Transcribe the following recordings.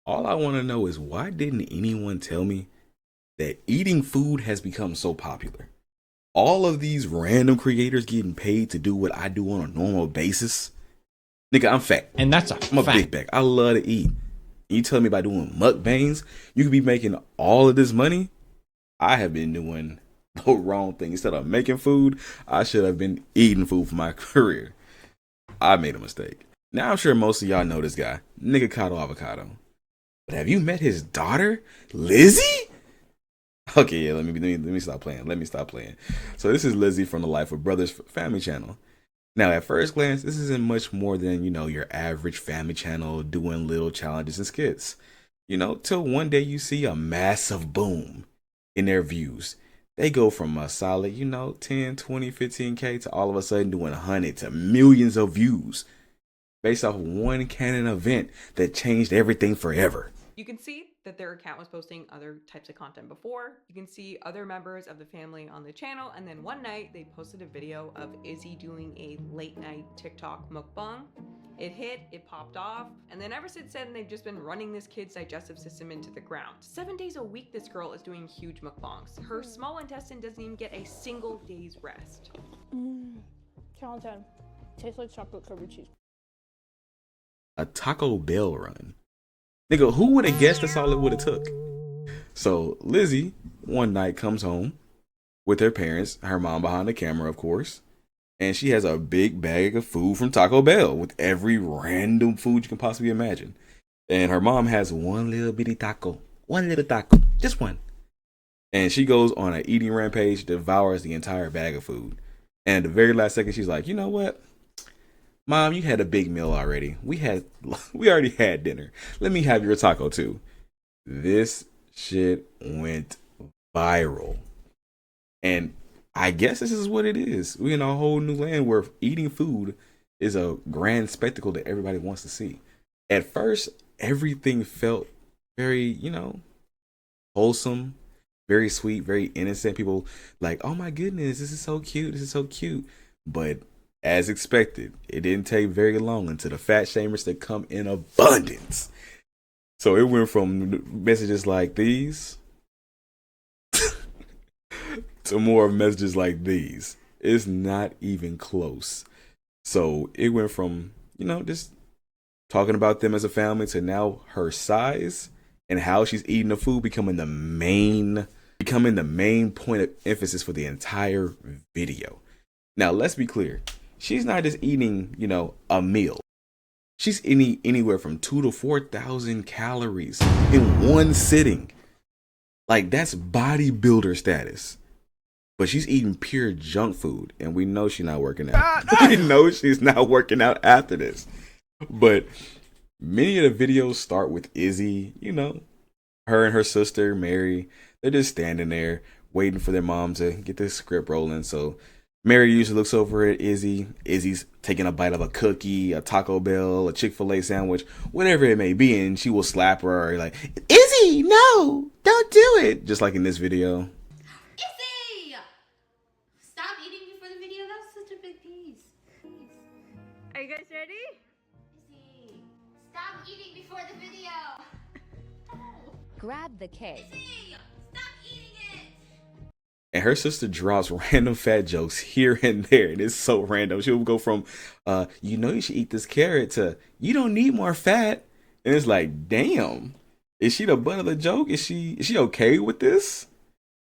All I want to know is why didn't anyone tell me that eating food has become so popular? All of these random creators getting paid to do what I do on a normal basis. Nigga, I'm fat. And that's I'm a big bag. I love to eat. You tell me by doing mukbangs, you could be making all of this money? I have been doing the wrong thing. Instead of making food, I should have been eating food for my career. I made a mistake. Now I'm sure most of y'all know this guy, Nigga Cotto Avocado. But have you met his daughter, Lizzy? Okay, yeah, let me stop playing. Let me stop playing. So this is Lizzy from the Life with Brothers family channel. Now, at first glance, this isn't much more than, your average family channel doing little challenges and skits. Till one day you see a massive boom in their views. They go from a solid, 10, 20, 15K to all of a sudden doing 100 to millions of views based off one canon event that changed everything forever. You can see that their account was posting other types of content before. You can see other members of the family on the channel, and then one night they posted a video of Izzy doing a late night TikTok mukbang. It hit, it popped off, and then ever since then they've just been running this kid's digestive system into the ground. 7 days a week this girl is doing huge mukbangs. Her small intestine doesn't even get a single day's rest. 10 on 10. Tastes like chocolate covered cheese. A Taco Bell run. Nigga, who would have guessed that's all it would have took? So Lizzy one night comes home with her parents, her mom behind the camera, of course, and she has a big bag of food from Taco Bell with every random food you can possibly imagine. And her mom has one little bitty taco, just one. And she goes on an eating rampage, devours the entire bag of food. And at the very last second, she's like, you know what? Mom, you had a big meal already. We already had dinner. Let me have your taco too. This shit went viral. And I guess this is what it is. We're in a whole new land where eating food is a grand spectacle that everybody wants to see. At first, everything felt very, wholesome, very sweet, very innocent. People like, oh my goodness, this is so cute. This is so cute. But as expected, it didn't take very long until the fat shamers that come in abundance. So it went from messages like these to more messages like these. It's not even close. So it went from, just talking about them as a family to now her size and how she's eating the food becoming the main point of emphasis for the entire video. Now, let's be clear. She's not just eating, a meal. She's eating anywhere from 2,000 to 4,000 calories in one sitting. Like, that's bodybuilder status. But she's eating pure junk food, and we know she's not working out. We know she's not working out after this. But many of the videos start with Izzy, her and her sister, Mary. They're just standing there waiting for their mom to get the script rolling. So Mary usually looks over at Izzy. Izzy's taking a bite of a cookie, a Taco Bell, a Chick-fil-A sandwich, whatever it may be, and she will slap her or like, Izzy, no, don't do it. Just like in this video. Izzy! Stop eating before the video. That was such a big piece. Please. Are you guys ready? Izzy, stop eating before the video. Grab the cake. Izzy, stop eating it. And her sister drops random fat jokes here and there. And it's so random. She'll go from, you should eat this carrot to, you don't need more fat. And it's like, damn, is she the butt of the joke? Is she okay with this?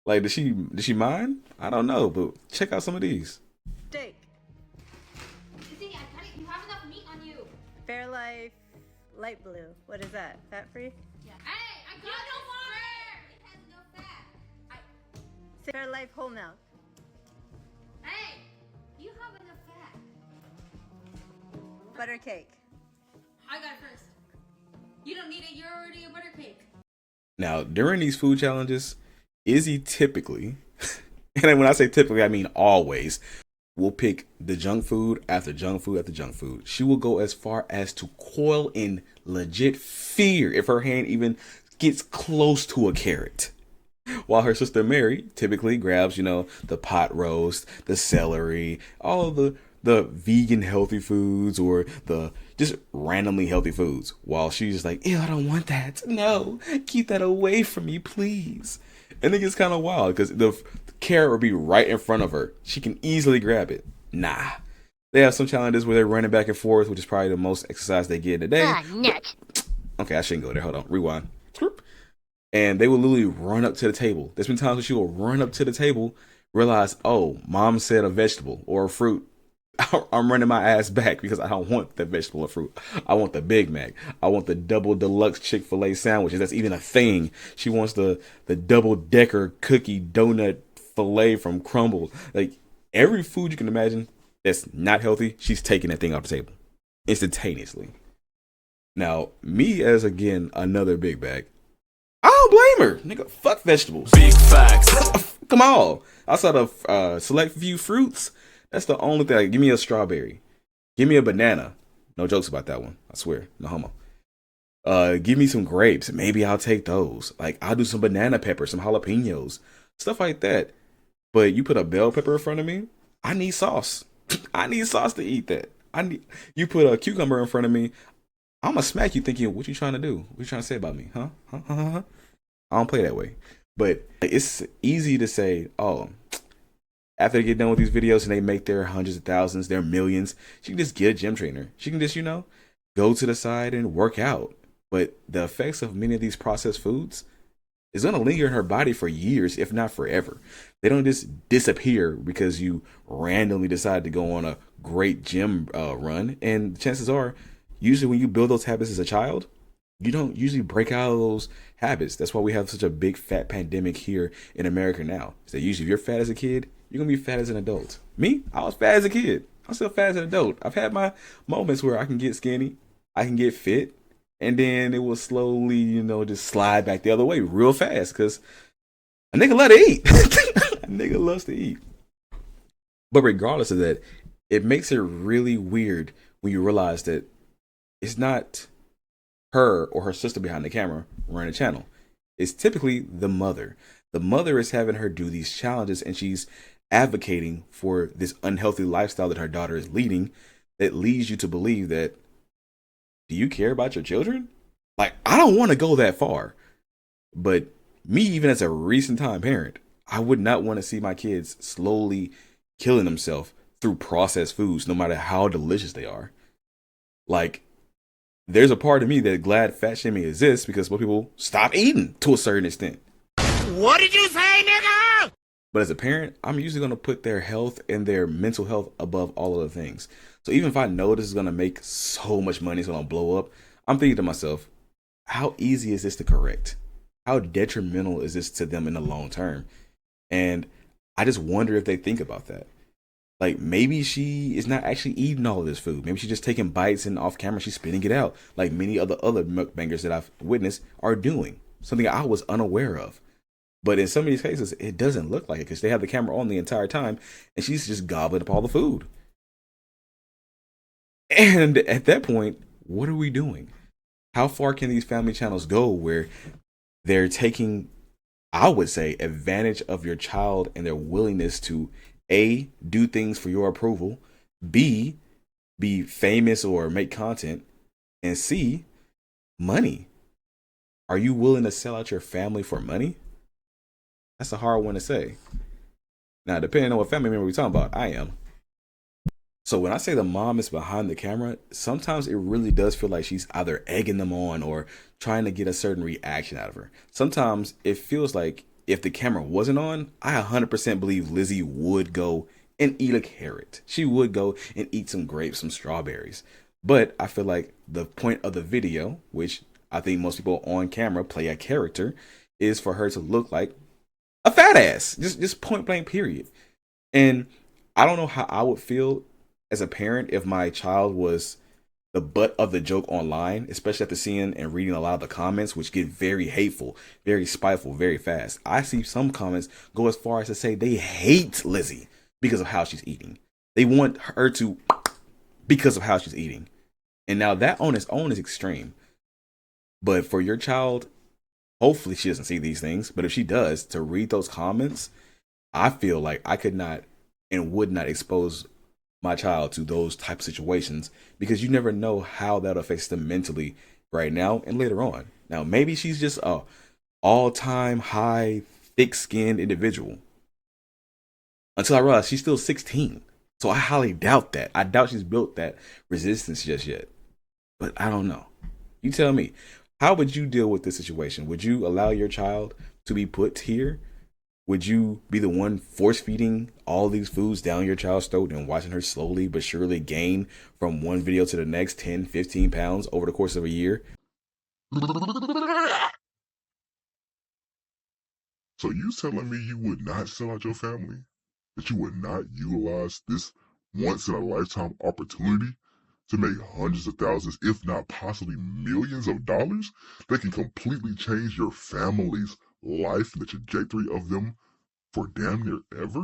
Like, does she mind? I don't know, but check out some of these. Steak. Izzy, I got it. You have enough meat on you. Fairlife light blue. What is that? Fat free? Yeah. Hey, I got no more. It has no fat. Fairlife whole milk. Hey, you have enough fat. Butter cake. I got it first. You don't need it. You're already a butter cake. Now, during these food challenges, Izzy typically, and when I say typically, I mean always, will pick the junk food after junk food after junk food. She will go as far as to coil in legit fear if her hand even gets close to a carrot. While her sister Mary typically grabs, the pot roast, the celery, all of the vegan healthy foods, or the, just randomly healthy foods, while she's just like, ew, I don't want that. No, keep that away from me, please. And it gets kind of wild because the carrot will be right in front of her. She can easily grab it. Nah. They have some challenges where they're running back and forth, which is probably the most exercise they get in a day. Okay, I shouldn't go there. Hold on. Rewind. And they will literally run up to the table. There's been times when she will run up to the table, realize, oh, mom said a vegetable or a fruit. I'm running my ass back because I don't want the vegetable or fruit. I want the Big Mac. I want the double deluxe Chick-fil-A sandwiches. That's even a thing. She wants the double decker cookie donut filet from Crumble. Like every food you can imagine that's not healthy, she's taking that thing off the table instantaneously. Now, me as again another big bag, I don't blame her. Nigga, fuck vegetables. Big facts. Come on. Outside of select few fruits, that's the only thing. Like, give me a strawberry. Give me a banana. No jokes about that one. I swear. No homo. Give me some grapes. Maybe I'll take those. Like, I'll do some banana pepper, some jalapenos, stuff like that. But you put a bell pepper in front of me, I need sauce. I need sauce to eat that. You put a cucumber in front of me, I'm gonna smack you thinking, what you trying to do? What you trying to say about me? Huh? I don't play that way. But it's easy to say, oh, after they get done with these videos and they make their hundreds of thousands, their millions, she can just get a gym trainer. She can just, go to the side and work out. But the effects of many of these processed foods is going to linger in her body for years, if not forever. They don't just disappear because you randomly decide to go on a great gym run. And chances are, usually when you build those habits as a child, you don't usually break out of those habits. That's why we have such a big fat pandemic here in America now. So usually if you're fat as a kid, you're going to be fat as an adult. Me, I was fat as a kid. I'm still fat as an adult. I've had my moments where I can get skinny, I can get fit, and then it will slowly, just slide back the other way real fast because a nigga love to eat. A nigga loves to eat. But regardless of that, it makes it really weird when you realize that it's not her or her sister behind the camera running the channel. It's typically the mother. The mother is having her do these challenges and she's advocating for this unhealthy lifestyle that her daughter is leading that leads you to believe that, do you care about your children? Like, I don't want to go that far. But me, even as a recent time parent, I would not want to see my kids slowly killing themselves through processed foods, no matter how delicious they are. Like, there's a part of me that glad fat shaming exists because most people stop eating to a certain extent. What did you say, nigga? But as a parent, I'm usually going to put their health and their mental health above all other things. So even if I know this is going to make so much money, it's going to blow up, I'm thinking to myself, how easy is this to correct? How detrimental is this to them in the long term? And I just wonder if they think about that. Like, maybe she is not actually eating all of this food. Maybe she's just taking bites and off camera she's spitting it out, like many other mukbangers that I've witnessed are doing. Something I was unaware of. But in some of these cases, it doesn't look like it because they have the camera on the entire time and she's just gobbling up all the food. And at that point, what are we doing? How far can these family channels go where they're taking, I would say, advantage of your child and their willingness to A, do things for your approval, B, be famous or make content, and C, money. Are you willing to sell out your family for money? That's a hard one to say. Now, depending on what family member we're talking about, I am. So when I say the mom is behind the camera, sometimes it really does feel like she's either egging them on or trying to get a certain reaction out of her. Sometimes it feels like if the camera wasn't on, I 100% believe Lizzy would go and eat a carrot. She would go and eat some grapes, some strawberries. But I feel like the point of the video, which I think most people on camera play a character, is for her to look like a fat ass. Just point blank, period. And I don't know how I would feel as a parent if my child was the butt of the joke online, especially after seeing and reading a lot of the comments, which get very hateful, very spiteful, very fast. I see some comments go as far as to say they hate Lizzy because of how she's eating. They want her to because of how she's eating. And now that on its own is extreme. But for your child, hopefully she doesn't see these things. But if she does, to read those comments, I feel like I could not and would not expose my child to those type of situations, because you never know how that affects them mentally right now and later on. Now, maybe she's just a all-time high, thick-skinned individual. Until I realize she's still 16. So I highly doubt that. I doubt she's built that resistance just yet. But I don't know. You tell me. How would you deal with this situation? Would you allow your child to be put here? Would you be the one force feeding all these foods down your child's throat and watching her slowly but surely gain from one video to the next 10, 15 pounds over the course of a year? So you telling me you would not sell out your family? That you would not utilize this once in a lifetime opportunity to make hundreds of thousands, if not possibly millions of dollars that can completely change your family's life and the trajectory of them for damn near ever?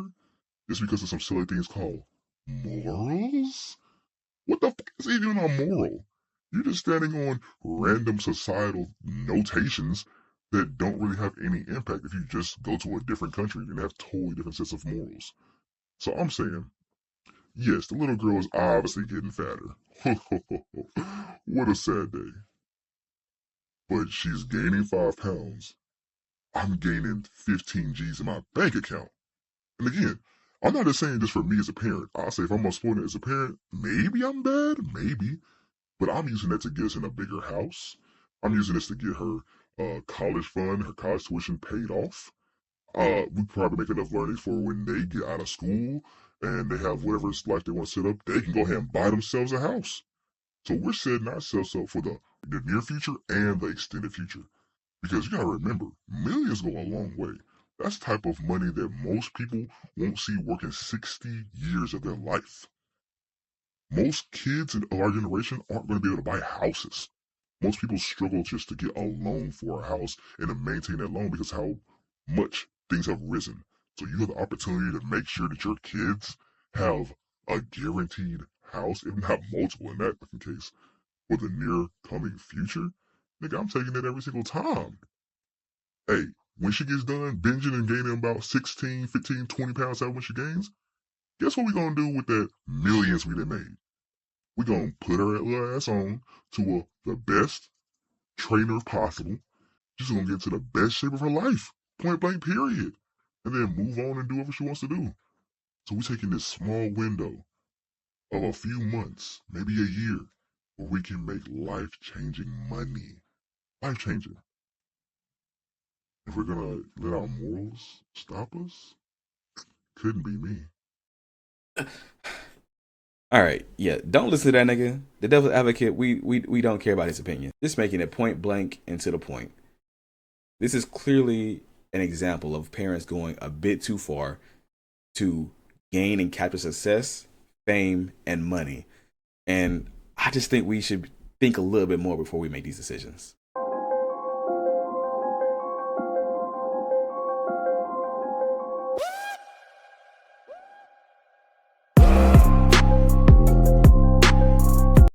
Just because of some silly things called morals? What the fuck is even a moral? You're just standing on random societal notations that don't really have any impact if you just go to a different country and have totally different sets of morals. So I'm saying, yes, the little girl is obviously getting fatter. What a sad day. But she's gaining 5 pounds. I'm gaining 15 G's in my bank account. And again, I'm not just saying this for me as a parent. I'll say if I'm exploiting it as a parent, maybe I'm bad, maybe. But I'm using that to get us in a bigger house. I'm using this to get her college fund, her college tuition paid off. We probably make enough earnings for when they get out of school and they have whatever life they want to set up. They can go ahead and buy themselves a house. So we're setting ourselves up for the near future and the extended future. Because you gotta remember, millions go a long way. That's the type of money that most people won't see working 60 years of their life. Most kids of our generation aren't going to be able to buy houses. Most people struggle just to get a loan for a house and to maintain that loan because how much things have risen. So you have the opportunity to make sure that your kids have a guaranteed house, if not multiple in that case, for the near coming future. Nigga, I'm taking that every single time. Hey, when she gets done binging and gaining about 16, 15, 20 pounds out when she gains, guess what we're going to do with that millions we done made? We're going to put her little ass on to the best trainer possible. She's going to get to the best shape of her life. Point blank, period. And then move on and do whatever she wants to do. So we're taking this small window of a few months, maybe a year, where we can make life-changing money. Life-changing. If we're going to let our morals stop us, couldn't be me. All right, yeah, don't listen to that nigga. The devil's advocate, we don't care about his opinion. Just making it point blank and to the point. This is clearly an example of parents going a bit too far to gain and capture success, fame, and money. And I just think we should think a little bit more before we make these decisions.